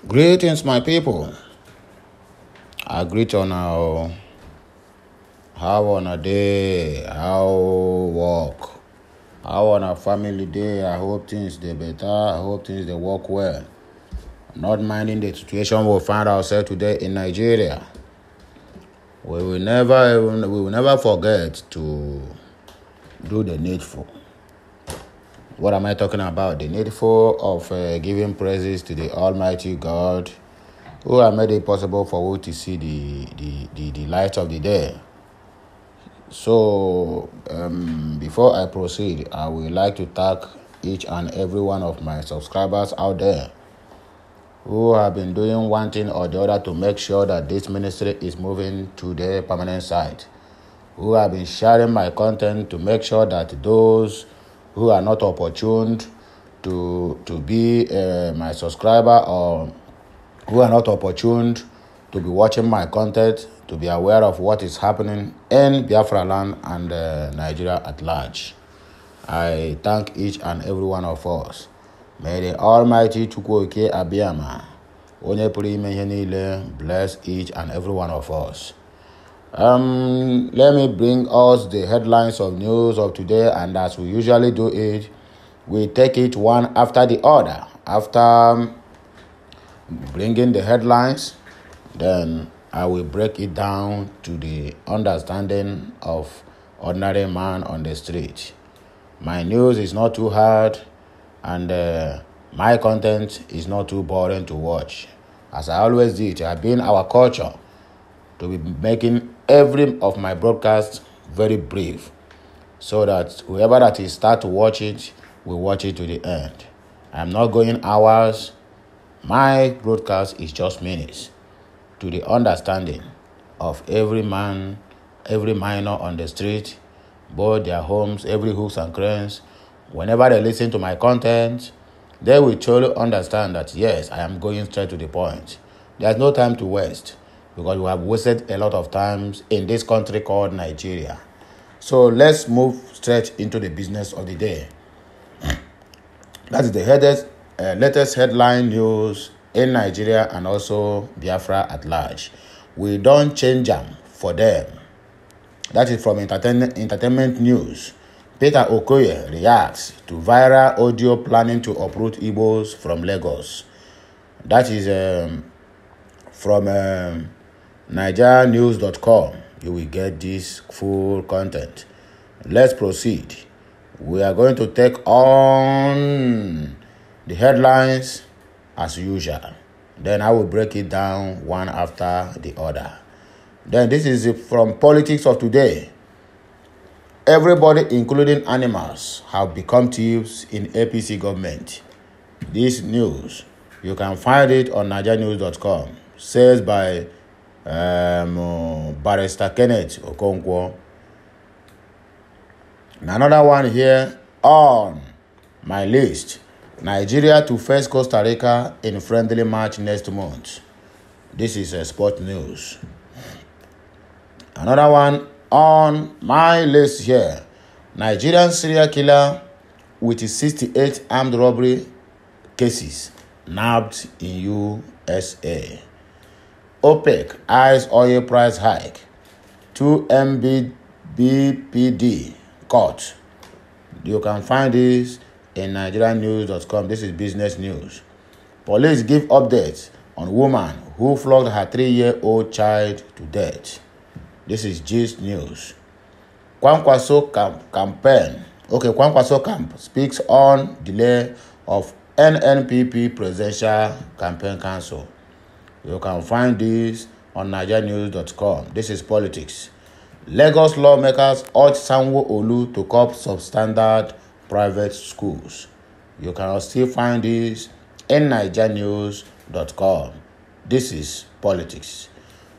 Greetings, my people. I greet on our how on a day, how work, how on a family day. I hope things they better. I hope things they work well. Not minding the situation we find ourselves today in Nigeria. We will never forget to do the needful. What am I talking about? The needful of giving praises to the Almighty God, who has made it possible for us to see the light of the day. So, before I proceed, I would like to thank each and every one of my subscribers out there who have been doing one thing or the other to make sure that this ministry is moving to the permanent site, who have been sharing my content to make sure that those who are not opportune to be my subscriber, or who are not opportune to be watching my content, to be aware of what is happening in Biafra land and Nigeria at large. I thank each and every one of us. May the Almighty Chukwuoke Abiyama, Onye Pụrụ Ime Ihe Niile, bless each and every one of us. Let me bring us the headlines of news of today, and as we usually do it, we take it one after the other. After bringing the headlines, then I will break it down to the understanding of ordinary man on the street. My news is not too hard, and my content is not too boring to watch. As I always did, it has been our culture to be making every of my broadcasts very brief, so that whoever that is start to watch it will watch it to the end. I'm not going hours. My broadcast is just minutes, to the understanding of every man, every minor on the street, both their homes, every hooks and cranes. Whenever they listen to my content, they will truly understand that yes, I am going straight to the point. There's no time to waste, because we have wasted a lot of times in this country called Nigeria. So let's move straight into the business of the day. That is the latest headline news in Nigeria and also Biafra at large. We don't change them for them. That is from entertainment news. Peter Okoye reacts to viral audio planning to uproot igbos from Lagos. That is from nigerianews.com. You will get this full content. Let's proceed. We are going to take on the headlines as usual. Then I will break it down one after the other. Then this is from politics of today. Everybody, including animals, have become thieves in APC government. This news, you can find it on nigerianews.com. Says by Barrister Kenneth Okonkwo. Another one here on my list: Nigeria to face Costa Rica in friendly match next month. This is sport news. Another one on my list here: Nigerian serial killer with 68 armed robbery cases nabbed in USA. OPEC eyes oil price hike. 2 MBBPD caught. You can find this in nigerianews.com. This is business news. Police give updates on woman who flogged her 3-year-old child to death. This is gist news. Kwankwaso campaign. Kwankwaso camp speaks on delay of NNPP presidential campaign council. You can find this on nigerianews.com. This is politics. Lagos lawmakers urge Sanwo-Olu to curb substandard private schools. You can still find this in nigerianews.com. This is politics.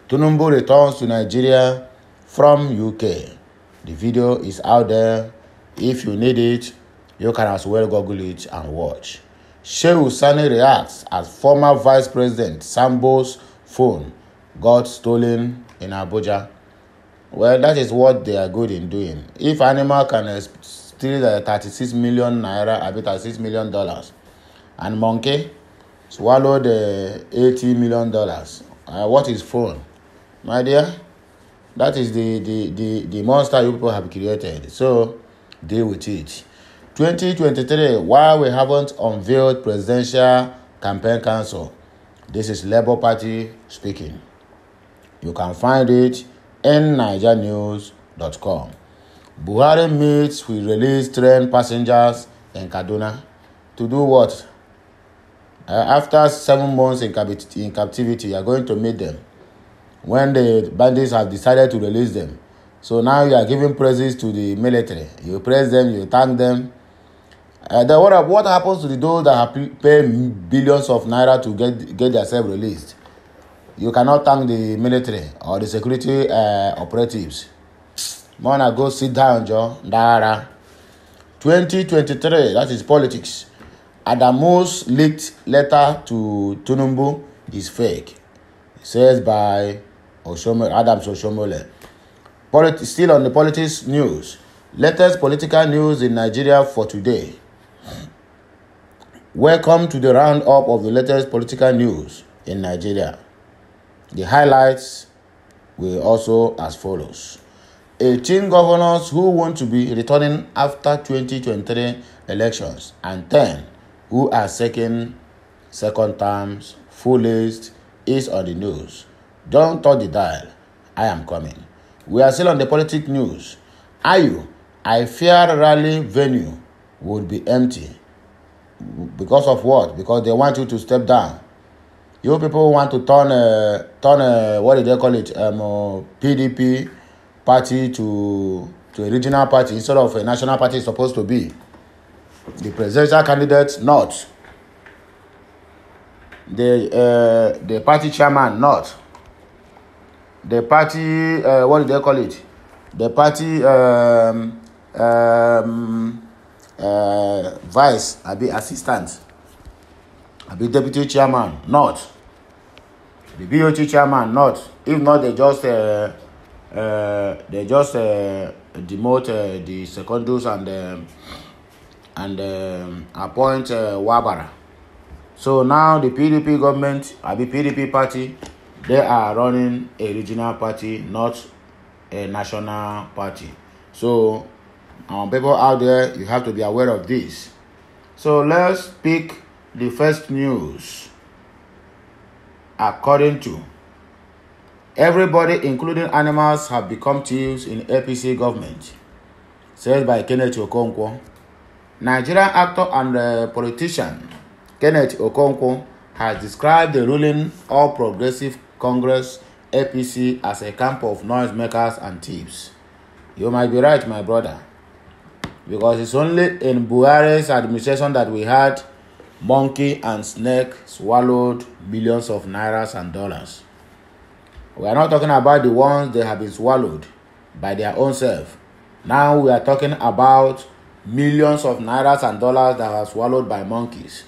Tinubu returns to Nigeria from UK. The video is out there. If you need it, you can as well Google it and watch. Shehu Sani reacts as former Vice President Sambo's phone got stolen in Abuja. Well, that is what they are good in doing. If animal can steal 36 million naira, $36 million, and monkey swallowed $80 million. What is phone? My dear, that is the monster you people have created. So deal with it. 2023, while we haven't unveiled presidential campaign council, this is Labour Party speaking. You can find it in nigerianews.com. Buhari meets with released train passengers in Kaduna. To do what? After 7 months in captivity, you are going to meet them when the bandits have decided to release them. So now you are giving praises to the military. You praise them, you thank them. What happens to those that have paid billions of naira to get themselves released? You cannot thank the military or the security operatives. Mona, go sit down, Joe. Dara. 2023, that is politics. Adamu's leaked letter to Tinubu is fake. It says by Adams Oshomole. Still on the politics news. Latest political news in Nigeria for today. Welcome to the roundup of the latest political news in Nigeria. The highlights were also as follows. 18 governors who want to be returning after 2023 elections and 10 who are seeking second terms. Full list is on the news. Don't touch the dial. I am coming. We are still on the politics news. I fear rally venue would be empty. Because of what? Because they want you to step down. You people want to turn what do they call it? PDP party to a regional party instead of a national party is supposed to be. The presidential candidate not. The party chairman not. The party what do they call it? The party vice, assistant, deputy chairman, not. The BOT chairman, not. If not, they just demote the secondaries and appoint Wabara. So now the PDP government, PDP party, they are running a regional party, not a national party. So people out there, you have to be aware of this. So let's pick the first news. According to everybody, including animals, have become thieves in APC government, said by Kenneth Okonkwo. Nigerian actor and politician Kenneth Okonkwo has described the ruling All Progressive Congress APC as a camp of noisemakers and thieves. You might be right, my brother, because it's only in Buhari's administration that we had monkey and snake swallowed billions of nairas and dollars. We are not talking about the ones they have been swallowed by their own self. Now we are talking about millions of nairas and dollars that are swallowed by monkeys.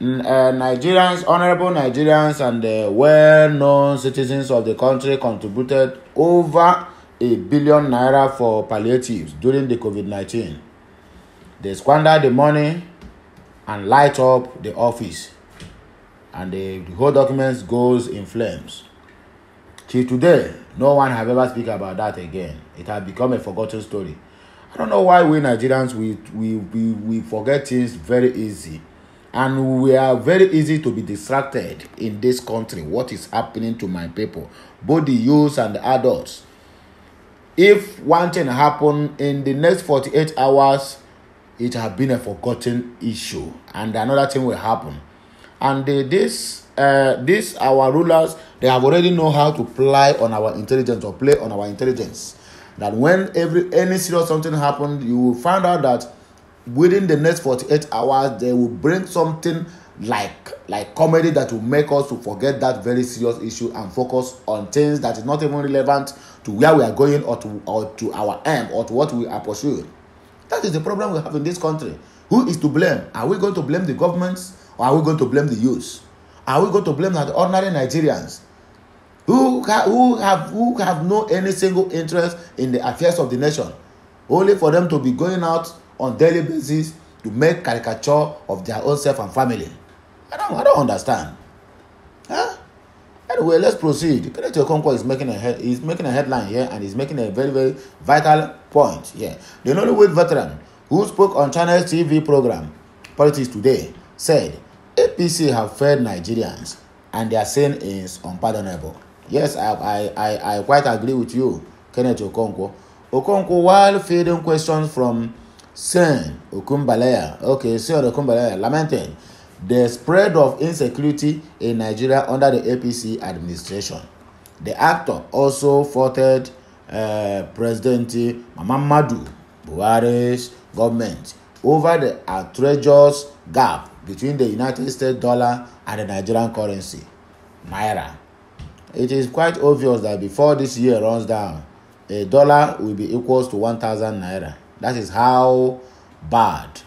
Nigerians, honorable Nigerians and well-known citizens of the country contributed over $1 billion naira for palliatives during the COVID-19. They squandered the money and light up the office, and the whole document goes in flames. Till today, no one have ever speak about that again. It has become a forgotten story. I don't know why we Nigerians we forget things very easy, and we are very easy to be distracted in this country. What is happening to my people, both the youths and the adults? If one thing happen in the next 48 hours, it has been a forgotten issue, and another thing will happen. And this our rulers, they have already know how to play on our intelligence or play on our intelligence. That when any serious something happen, you will find out that within the next 48 hours, they will bring something like comedy that will make us to forget that very serious issue and focus on things that is not even relevant to where we are going or to our aim or to what we are pursuing. That is the problem we have in this country. Who is to blame? Are we going to blame the governments, or are we going to blame the youths? Are we going to blame the ordinary Nigerians who have no any single interest in the affairs of the nation, only for them to be going out on daily basis to make caricature of their own self and family? I don't understand. Huh? Anyway, let's proceed. Kenneth Okonkwo is making a headline here, and he's making a very, very vital point here. The Nollywood veteran who spoke on Channel TV program Politics Today said APC have failed Nigerians and their sin is unpardonable. Yes, I quite agree with you, Kenneth Okonkwo. Okonkwo, while fielding questions from Sen Okumbalaya, lamented the spread of insecurity in Nigeria under the APC administration. The actor also faulted President Muhammadu Buhari's government over the outrageous gap between the United States dollar and the Nigerian currency, Naira. It is quite obvious that before this year runs down, a dollar will be equals to 1,000 Naira. That is how bad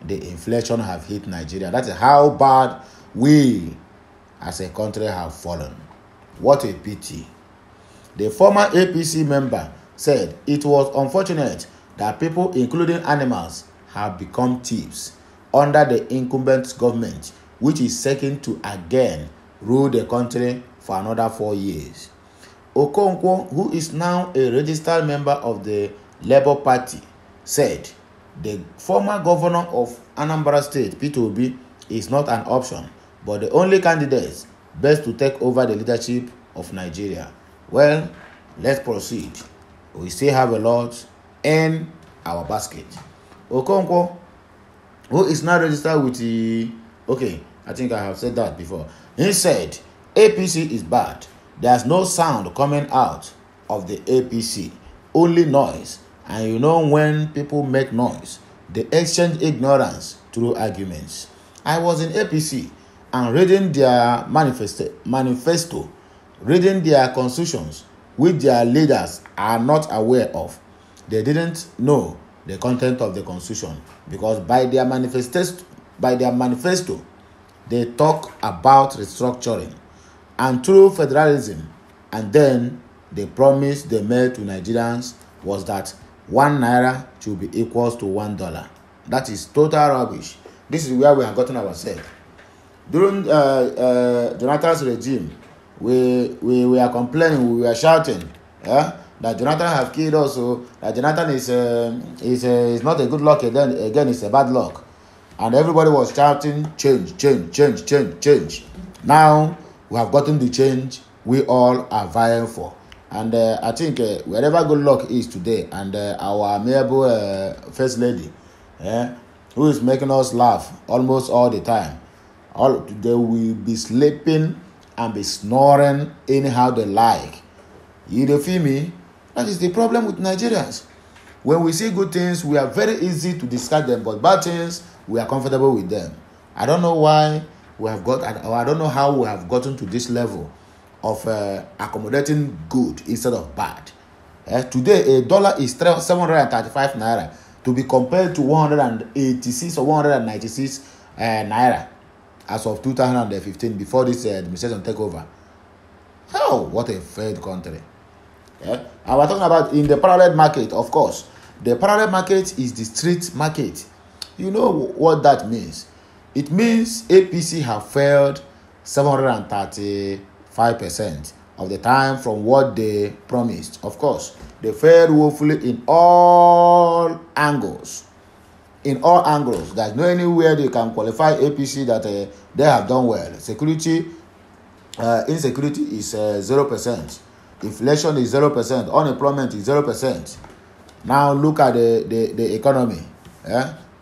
the inflation have hit Nigeria. That is how bad we as a country have fallen. What a pity. The former APC member said it was unfortunate that people, including animals, have become thieves under the incumbent government, which is seeking to again rule the country for another 4 years. Okonkwo, who is now a registered member of the Labour Party, said the former governor of Anambra State, Peter Obi, is not an option, but the only candidate best to take over the leadership of Nigeria. Well, let's proceed. We still have a lot in our basket. Okonkwo, who is now registered with the... Okay, I think I have said that before. He said, APC is bad. There's no sound coming out of the APC, only noise. And you know when people make noise, they exchange ignorance through arguments. I was in APC and reading their manifesto, reading their constitutions, which their leaders are not aware of. They didn't know the content of the constitution because by their manifesto, they talk about restructuring and through federalism, and then the promise they made to Nigerians was that 1 Naira should be equals to $1. That is total rubbish. This is where we have gotten ourselves. During Jonathan's regime, we were complaining, we were shouting that Jonathan have killed us, so that Jonathan is not a good luck, again it's a bad luck. And everybody was shouting, change, change, change, change, change. Now, we have gotten the change we all are vying for. And I think wherever good luck is today, and our amiable First Lady, who is making us laugh almost all the time, they will be sleeping and be snoring anyhow they like. You feel me? That is the problem with Nigerians. When we see good things, we are very easy to discard them, but bad things, we are comfortable with them. I don't know why we have got, or I don't know how we have gotten to this level of accommodating good instead of bad. Today, a dollar is 735 Naira to be compared to 186 or 196 Naira as of 2015 before this administration take over. How? What a failed country. And we're talking about in the parallel market, of course. The parallel market is the street market. You know what that means? It means APC have failed 735% of the time from what they promised. Of course, they failed woefully in all angles. In all angles. There's no anywhere they can qualify APC that they have done well. Security, insecurity is 0%. Inflation is 0%. Unemployment is 0%. Now look at the economy.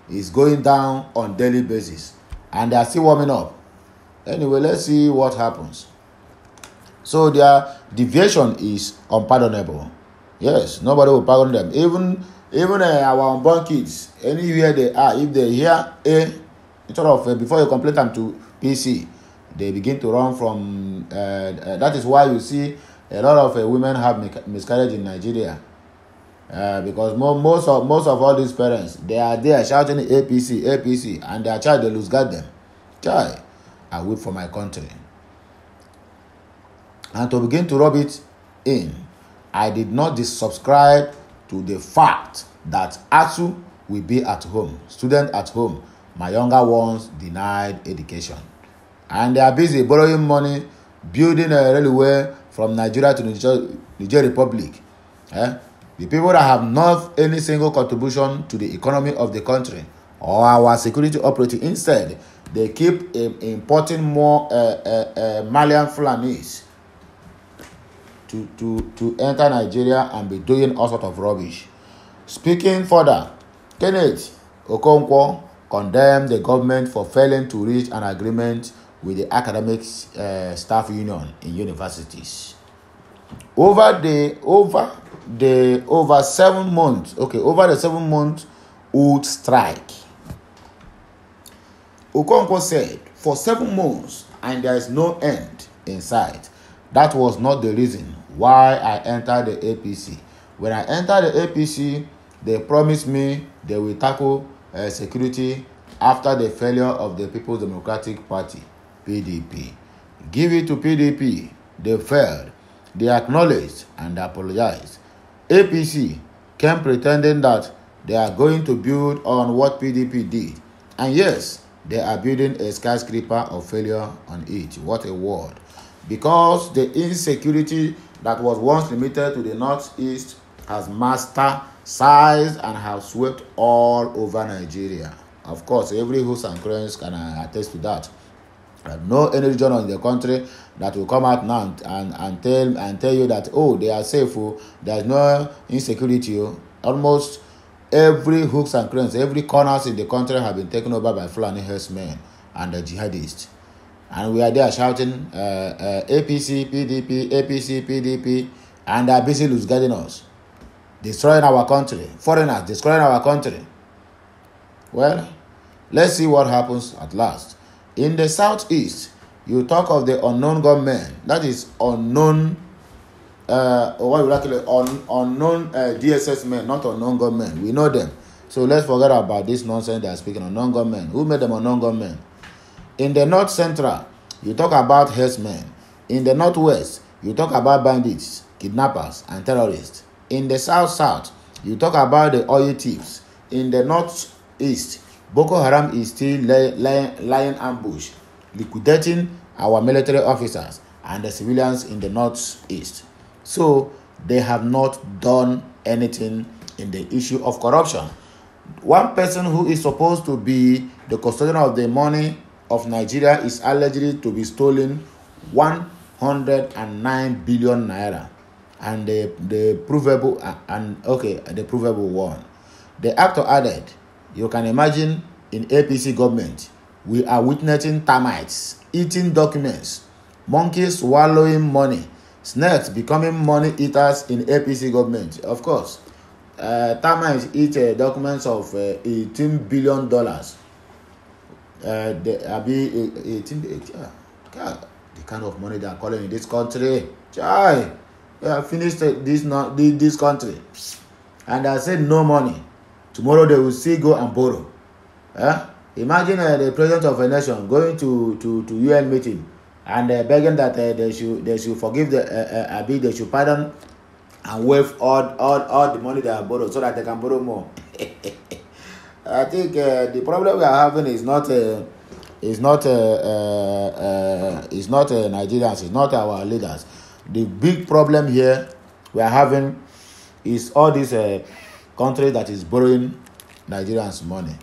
It's going down on daily basis. And they are still warming up. Anyway, let's see what happens. So their deviation is unpardonable. Yes, nobody will pardon them. Even our unborn kids, anywhere they are, if they hear instead of before you complain them to PC, they begin to run from. That is why you see a lot of women have miscarriage in Nigeria. Because most of all these parents, they are there shouting APC, APC, and their child, they lose guard them. Child, I wait for my country. And to begin to rub it in, I did not subscribe to the fact that ASU will be at home, student at home. My younger ones denied education. And they are busy borrowing money, building a railway from Nigeria to Niger Republic. The people that have not any single contribution to the economy of the country or our security operating, instead, they keep importing more Malian Fulanis to enter Nigeria and be doing all sorts of rubbish. Speaking further, Kenneth Okonkwo condemned the government for failing to reach an agreement with the academic staff union in universities. Over the 7 month old strike, Okonkwo said, for 7 months and there is no end in sight. That was not the reason why I entered the APC. When I entered the APC, they promised me they will tackle security after the failure of the People's Democratic Party, PDP. Give it to PDP. They failed. They acknowledged and apologized. APC came pretending that they are going to build on what PDP did. And yes, they are building a skyscraper of failure on it. What a word. Because the insecurity that was once limited to the northeast has master-sized and has swept all over Nigeria. Of course, every host and crannies can attest to that. No any region in the country that will come out now and tell you that, oh, they are safe, there is no insecurity. Almost every hooks and crannies, every corners in the country have been taken over by Fulani herdsmen and the jihadists. And we are there shouting APC, PDP, APC, PDP, and they are busy losing us, destroying our country, foreigners destroying our country. Well, let's see what happens at last. In the southeast, you talk of the unknown gunmen, that is unknown, unknown DSS men, not unknown gunmen. We know them. So let's forget about this nonsense they are speaking of unknown gunmen. Who made them unknown gunmen? In the north central, you talk about herdsmen. In the northwest, you talk about bandits, kidnappers, and terrorists. In the south, you talk about the oil thieves. In the northeast, Boko Haram is still lying ambush, liquidating our military officers and the civilians in the northeast. So they have not done anything in the issue of corruption. One person who is supposed to be the custodian of the money of Nigeria is alleged to be stolen 109 billion naira, and the provable one. The actor added, you can imagine in APC government, we are witnessing termites eating documents, monkeys swallowing money, snakes becoming money eaters in APC government. Of course, termites eat documents of $18 billion. The kind of money they are calling in this country. Chai, we have finished this country, and I said no money. Tomorrow they will still go and borrow. Imagine the president of a nation going to UN meeting and begging that they should forgive they should pardon and waive all the money they have borrowed so that they can borrow more. I think the problem we are having is not Nigerians, it's not our leaders. The big problem here we are having is all this country that is borrowing Nigerians money.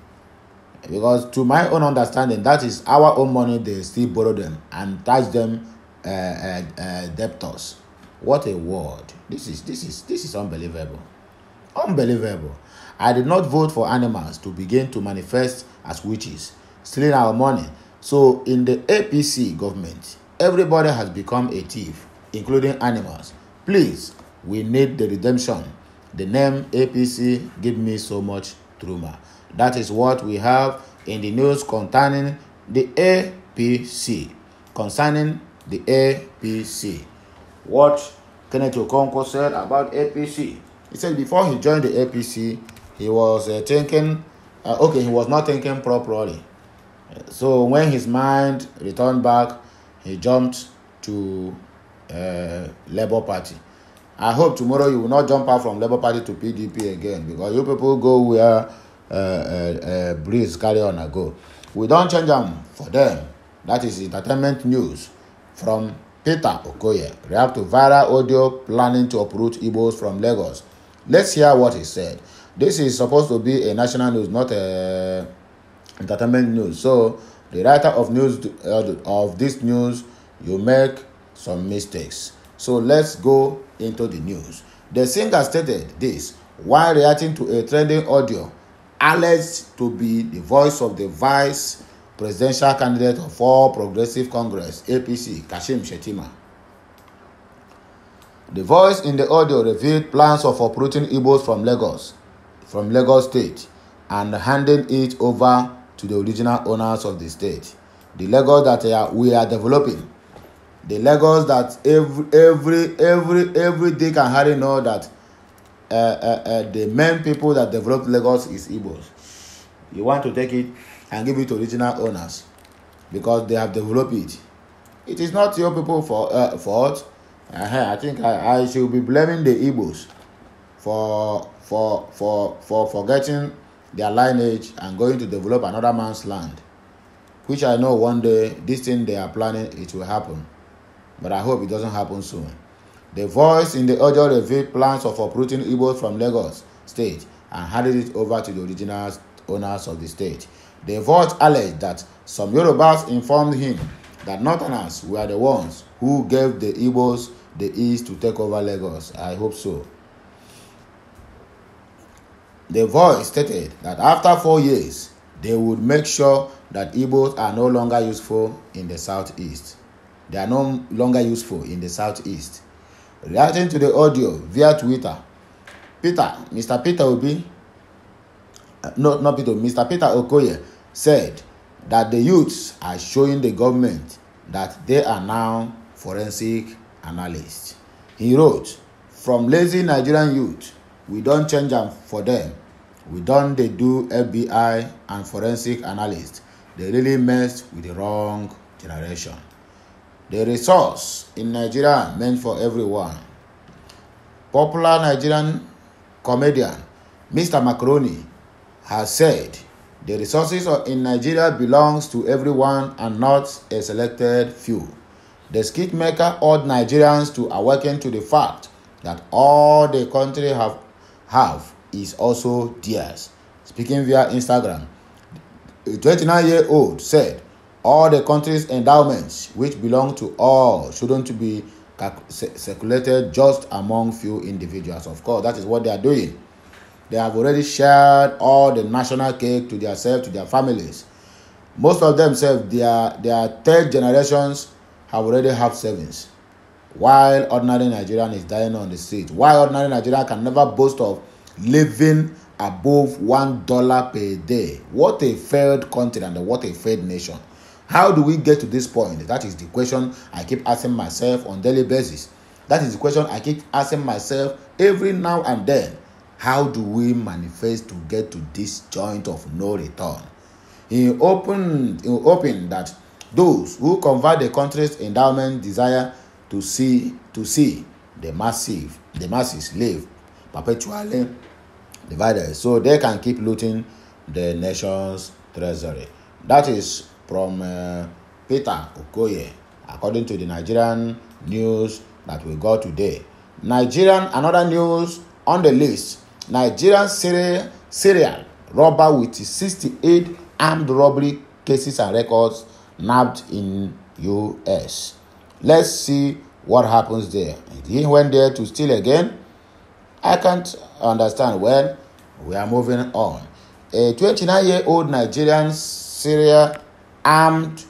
Because to my own understanding, that is our own money. They still borrow them and charge them debtors. What a word! This is unbelievable. Unbelievable. I did not vote for animals to begin to manifest as witches, stealing our money. So in the APC government, everybody has become a thief, including animals. Please, we need the redemption. The name APC give me so much trauma. That is what we have in the news concerning the APC. Concerning the APC. What Kenneth Okonkwo said about APC. He said before he joined the APC, he was thinking, he was not thinking properly. So when his mind returned back, he jumped to Labour Party. I hope tomorrow you will not jump out from Labour Party to PDP again, because you people go where breeze carry on and go. We don't change them for them. That is entertainment news from Peter Okoye. React to viral audio planning to uproot Igbos from Lagos. Let's hear what he said. This is supposed to be a national news, not a entertainment news. So the writer of this news, you make some mistakes. So let's go into the news. The singer stated this while reacting to a trending audio alleged to be the voice of the vice presidential candidate of All Progressive Congress (APC), Kashim Shettima. The voice in the audio revealed plans of uprooting Igbos from Lagos State, and handing it over to the original owners of the state. The Lagos that we are developing, the Lagos that every day can hardly know that the main people that developed Lagos is Igbos. You want to take it and give it to original owners because they have developed it. It is not your people fault. I think I should be blaming the Igbos for forgetting their lineage and going to develop another man's land, which I know one day this thing they are planning, it will happen, but I hope it doesn't happen soon. The voice in the audio revealed plans of uprooting Igbos from Lagos State and handed it over to the original owners of the state. The voice alleged that some Yorubas informed him that Northerners were the ones who gave the Igbos the ease to take over Lagos. I hope so. The voice stated that after 4 years, they would make sure that Igbos are no longer useful in the southeast. They are no longer useful in the southeast. Reacting to the audio via Twitter, Mr. Peter Okoye said that the youths are showing the government that they are now forensic analysts. He wrote, "From lazy Nigerian youth, we don't change them for them. We don't they do FBI and forensic analysts. They really messed with the wrong generation. The resource in Nigeria meant for everyone." Popular Nigerian comedian Mr. Macaroni has said, "The resources in Nigeria belongs to everyone and not a selected few." The skit maker urged Nigerians to awaken to the fact that all the country have is also theirs. Speaking via Instagram, a 29-year-old said, "All the country's endowments, which belong to all, shouldn't be circulated just among few individuals." Of course, that is what they are doing. They have already shared all the national cake to themselves, to their families. Most of them say their third generations have already have savings, while ordinary Nigerian is dying on the street. While ordinary Nigerian can never boast of living above $1 per day. What a failed country and what a failed nation. How do we get to this point? That is the question I keep asking myself on daily basis. That is the question I keep asking myself every now and then. How do we manifest to get to this joint of no return? He opened that those who convert the country's endowment desire to see the masses live perpetually divided, so they can keep looting the nation's treasury. That is from Peter Okoye, according to the Nigerian news that we got today. Another news on the list: Nigerian serial robber with 68 armed robbery cases and records nabbed in US. Let's see what happens there. He went there to steal again. I can't understand. Well, we are moving on. A 29-year-old Nigerian serial armed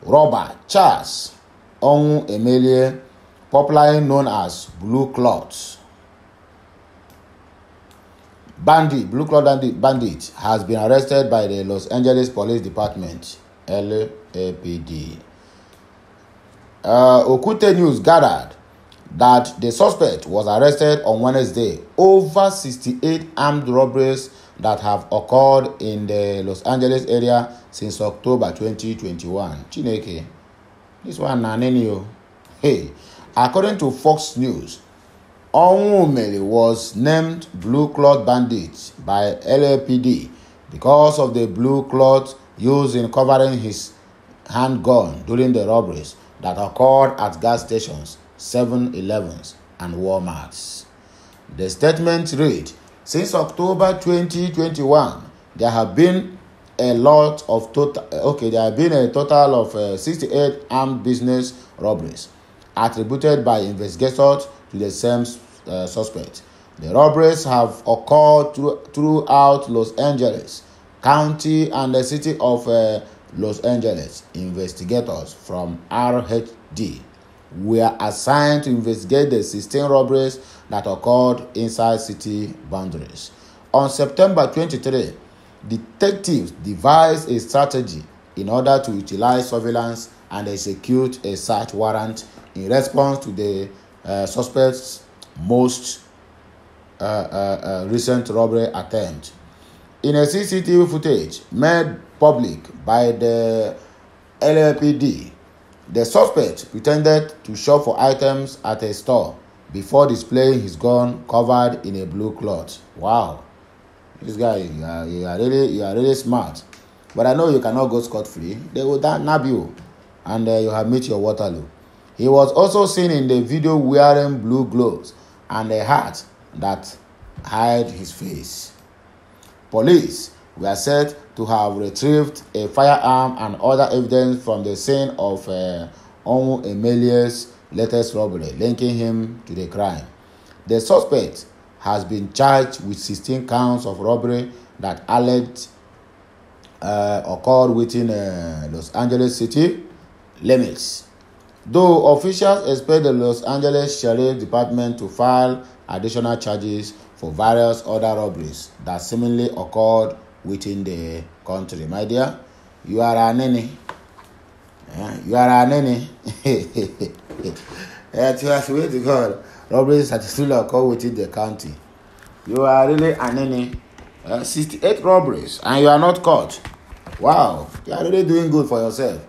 robber, Charles Onwu Emele, popularly known as Blue Cloth Bandit, has been arrested by the Los Angeles Police Department, LAPD. Okute News gathered that the suspect was arrested on Wednesday over 68 armed robberies that have occurred in the Los Angeles area since October 2021. Chineke, this one nanenio. Hey, according to Fox News, Onwumeli was named Blue Cloth Bandit by LAPD because of the blue cloth used in covering his handgun during the robberies that occurred at gas stations, 7-Elevens, and Walmarts. The statement read, since October 2021, there have been a total of 68 armed business robberies attributed by investigators to the same suspect. The robberies have occurred throughout Los Angeles County and the city of Los Angeles. Investigators from RHD were assigned to investigate the 16 robberies that occurred inside city boundaries. On September 23, detectives devised a strategy in order to utilize surveillance and execute a search warrant in response to the suspect's most recent robbery attempt. In a CCTV footage made public by the LAPD, the suspect pretended to shop for items at a store before displaying his gun covered in a blue cloth. Wow, this guy, you are really smart. But I know you cannot go scot-free. They will nab you, and you have met your Waterloo. He was also seen in the video wearing blue gloves and a hat that hid his face. Police were said to have retrieved a firearm and other evidence from the scene of Onwu Emelia's latest robbery, linking him to the crime. The suspect has been charged with 16 counts of robbery that alleged occurred within Los Angeles city limits. Though officials expect the Los Angeles Sheriff Department to file additional charges for various other robberies that seemingly occurred within the country. My dear, you are a nene. You are a nene. To swear to God, robberies that still occur within the county. You are really a nene. 68 robberies and you are not caught. Wow, you are really doing good for yourself.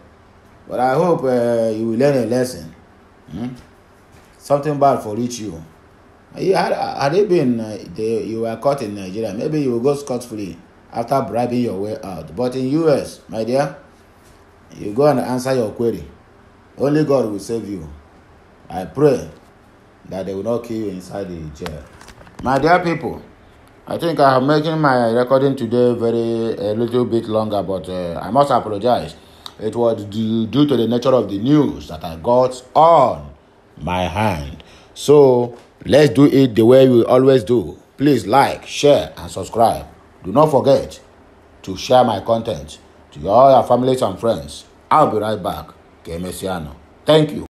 But I hope you will learn a lesson. Something bad for reach you. Had it been you were caught in Nigeria, maybe you will go scot-free after bribing your way out. But in US, my dear, you go and answer your query. Only God will save you. I pray that they will not kill you inside the jail. My dear people, I think I am making my recording today a little bit longer, but I must apologize. It was due to the nature of the news that I got on my hand. So let's do it the way we always do. Please like, share, and subscribe. Do not forget to share my content to all your families and friends. I'll be right back. Thank you.